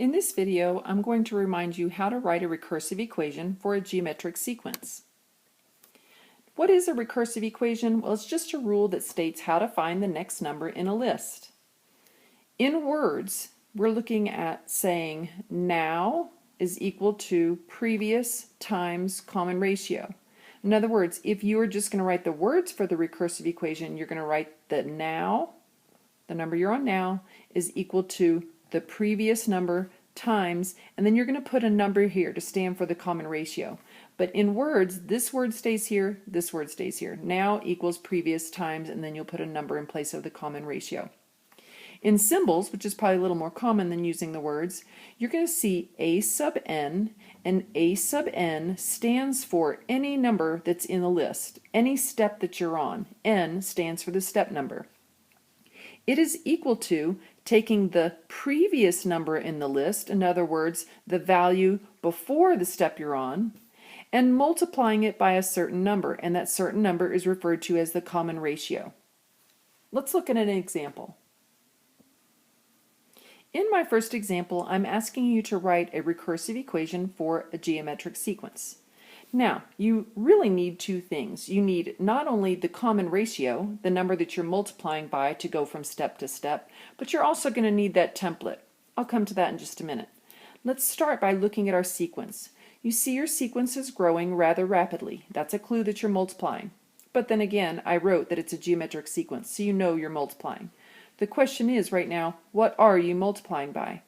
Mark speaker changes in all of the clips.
Speaker 1: In this video, I'm going to remind you how to write a recursive equation for a geometric sequence. What is a recursive equation? Well, it's just a rule that states how to find the next number in a list. In words, we're looking at saying now is equal to previous times common ratio. In other words, if you are just going to write the words for the recursive equation, you're going to write the now, the number you're on now, is equal to the previous number times, and then you're going to put a number here to stand for the common ratio. But in words, this word stays here, this word stays here. Now equals previous times, and then you'll put a number in place of the common ratio. In symbols, which is probably a little more common than using the words, you're going to see a sub n, and a sub n stands for any number that's in the list, any step that you're on. N stands for the step number. It is equal to taking the previous number in the list, in other words, the value before the step you're on, and multiplying it by a certain number, and that certain number is referred to as the common ratio. Let's look at an example. In my first example, I'm asking you to write a recursive equation for a geometric sequence. Now, you really need two things. You need not only the common ratio, the number that you're multiplying by to go from step to step, but you're also going to need that template. I'll come to that in just a minute. Let's start by looking at our sequence. You see your sequence is growing rather rapidly. That's a clue that you're multiplying. But then again, I wrote that it's a geometric sequence, so you know you're multiplying. The question is right now, what are you multiplying by?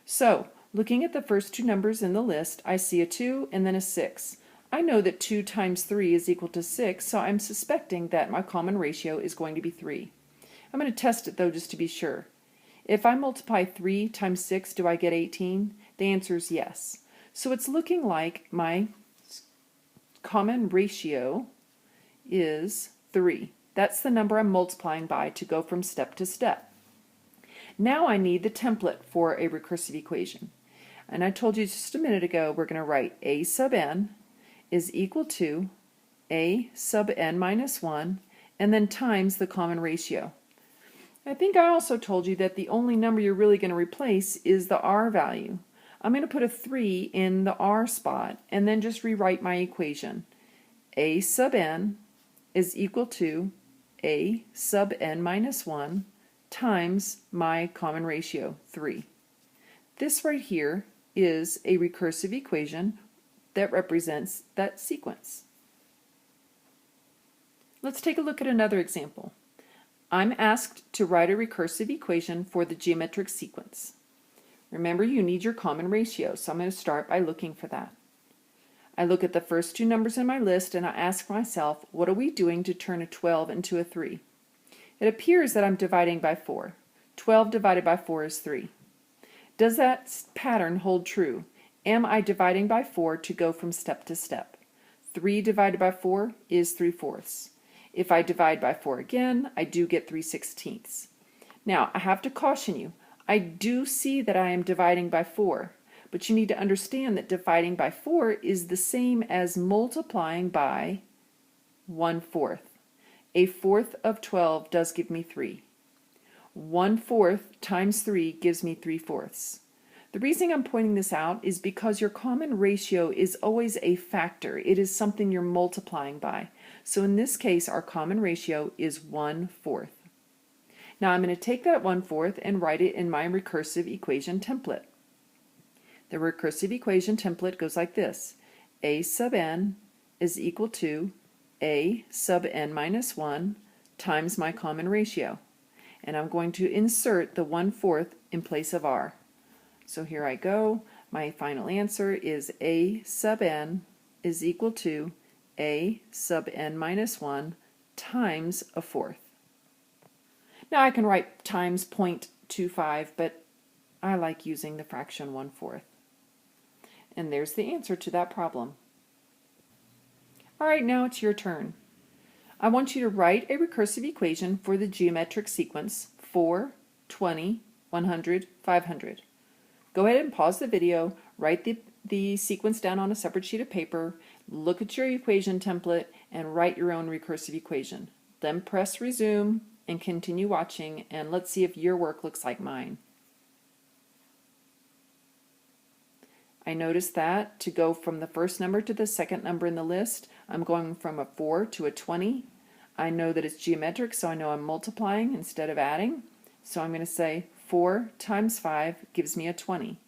Speaker 1: So, looking at the first two numbers in the list, I see a 2 and then a 6. I know that 2 times 3 is equal to 6, so I'm suspecting that my common ratio is going to be 3. I'm going to test it though just to be sure. If I multiply 3 times 6, do I get 18? The answer is yes. So it's looking like my common ratio is 3. That's the number I'm multiplying by to go from step to step. Now I need the template for a recursive equation. And I told you just a minute ago we're going to write a sub n is equal to a sub n minus 1 and then times the common ratio. I think I also told you that the only number you're really going to replace is the r value. I'm going to put a 3 in the r spot and then just rewrite my equation. A sub n is equal to a sub n minus 1 times my common ratio, 3. This right here is a recursive equation that represents that sequence. Let's take a look at another example. I'm asked to write a recursive equation for the geometric sequence. Remember, you need your common ratio, so I'm going to start by looking for that. I look at the first two numbers in my list and I ask myself, what are we doing to turn a 12 into a 3? It appears that I'm dividing by 4. 12 divided by 4 is 3. Does that pattern hold true? Am I dividing by 4 to go from step to step? 3 divided by 4 is 3/4. If I divide by 4 again, I do get 3/16. Now, I have to caution you. I do see that I am dividing by 4. But you need to understand that dividing by 4 is the same as multiplying by 1/4. A fourth of 12 does give me 3. 1/4 times 3 gives me 3/4. The reason I'm pointing this out is because your common ratio is always a factor. It is something you're multiplying by. So in this case, our common ratio is 1/4. Now I'm going to take that 1/4 and write it in my recursive equation template. The recursive equation template goes like this. A sub n is equal to a sub n minus 1 times my common ratio. And I'm going to insert the 1/4 in place of r. So here I go. My final answer is a sub n is equal to a sub n minus 1 times a fourth. Now I can write times 0.25, but I like using the fraction 1/4. And there's the answer to that problem. All right, now it's your turn. I want you to write a recursive equation for the geometric sequence 4, 20, 100, 500. Go ahead and pause the video, write the sequence down on a separate sheet of paper, look at your equation template, and write your own recursive equation. Then press resume and continue watching, and let's see if your work looks like mine. I notice that to go from the first number to the second number in the list, I'm going from a 4 to a 20. I know that it's geometric, so I know I'm multiplying instead of adding. So I'm going to say 4 times 5 gives me a 20.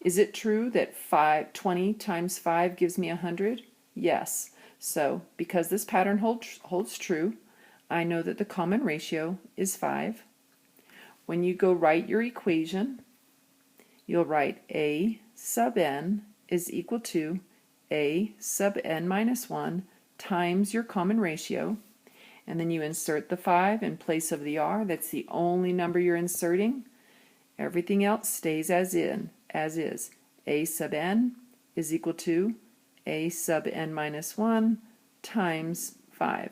Speaker 1: Is it true that 20 times 5 gives me 100? Yes. So because this pattern holds true, I know that the common ratio is 5. When you go write your equation, you'll write a sub n is equal to a sub n minus 1 times your common ratio, and then you insert the 5 in place of the r. That's the only number you're inserting. Everything else stays as is. A sub n is equal to a sub n minus 1 times 5.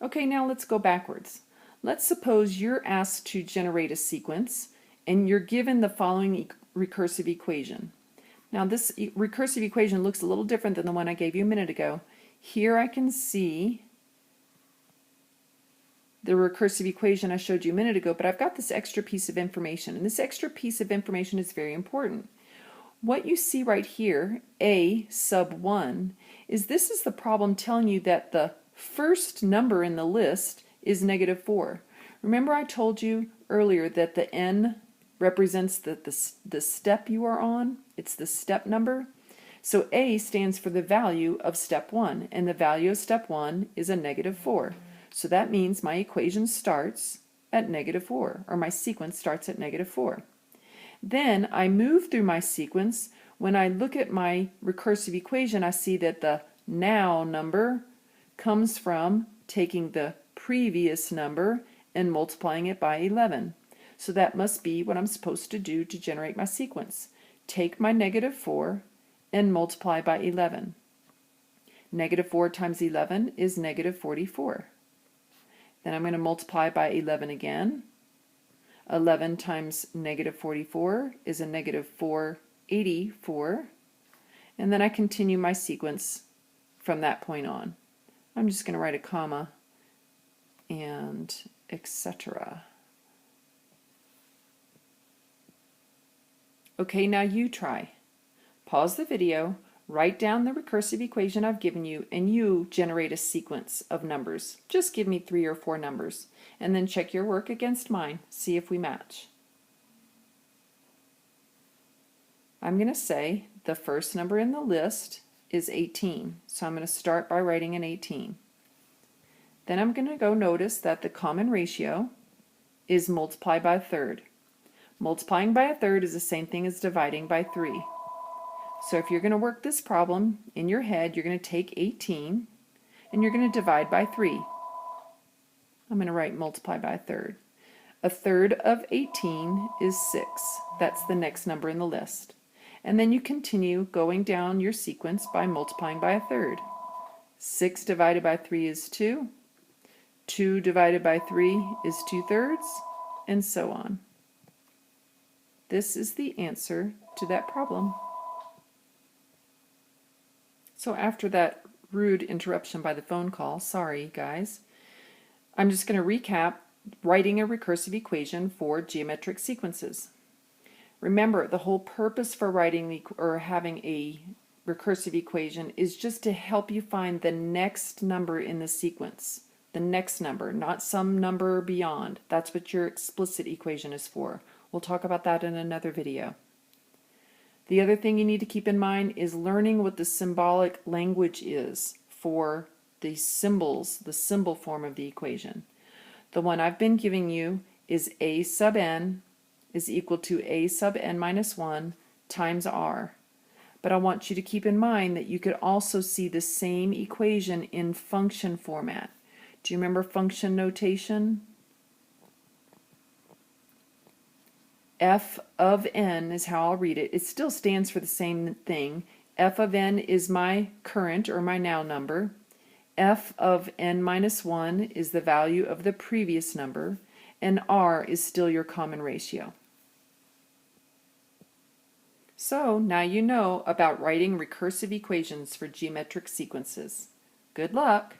Speaker 1: Okay, now let's go backwards. Let's suppose you're asked to generate a sequence and you're given the following recursive equation. Now this recursive equation looks a little different than the one I gave you a minute ago. Here I can see the recursive equation I showed you a minute ago, but I've got this extra piece of information, and this extra piece of information is very important. What you see right here, a sub 1, is this is the problem telling you that the first number in the list is -4. Remember I told you earlier that the n represents the step you are on? It's the step number. So a stands for the value of step 1, and the value of step 1 is a -4. So that means my equation starts at -4, or my sequence starts at -4. Then I move through my sequence. When I look at my recursive equation, I see that the now number comes from taking the previous number and multiplying it by 11. So that must be what I'm supposed to do to generate my sequence. Take my -4 and multiply by 11. -4 times 11 is -44. Then I'm going to multiply by 11 again. 11 times -44 is a -484. And then I continue my sequence from that point on. I'm just going to write a comma and etc. Okay, now you try. Pause the video, write down the recursive equation I've given you, and you generate a sequence of numbers. Just give me 3 or 4 numbers, and then check your work against mine. See if we match. I'm going to say the first number in the list is 18, so I'm going to start by writing an 18. Then I'm going to go notice that the common ratio is multiply by a third. Multiplying by a third is the same thing as dividing by 3. So if you're going to work this problem in your head, you're going to take 18 and you're going to divide by 3. I'm going to write multiply by a third. A third of 18 is 6. That's the next number in the list. And then you continue going down your sequence by multiplying by a third. 6 divided by 3 is 2. 2 divided by 3 is 2/3, and so on. This is the answer to that problem. So after that rude interruption by the phone call, sorry guys, I'm just going to recap writing a recursive equation for geometric sequences. Remember, the whole purpose for writing or having a recursive equation is just to help you find the next number in the sequence. The next number, not some number beyond. That's what your explicit equation is for. We'll talk about that in another video. The other thing you need to keep in mind is learning what the symbolic language is for the symbols, the symbol form of the equation. The one I've been giving you is a sub n is equal to a sub n minus 1 times r. But I want you to keep in mind that you could also see the same equation in function format. Do you remember function notation? F of n is how I'll read it. It still stands for the same thing. F of n is my current or my now number. F of n minus 1 is the value of the previous number, and r is still your common ratio. So now you know about writing recursive equations for geometric sequences. Good luck!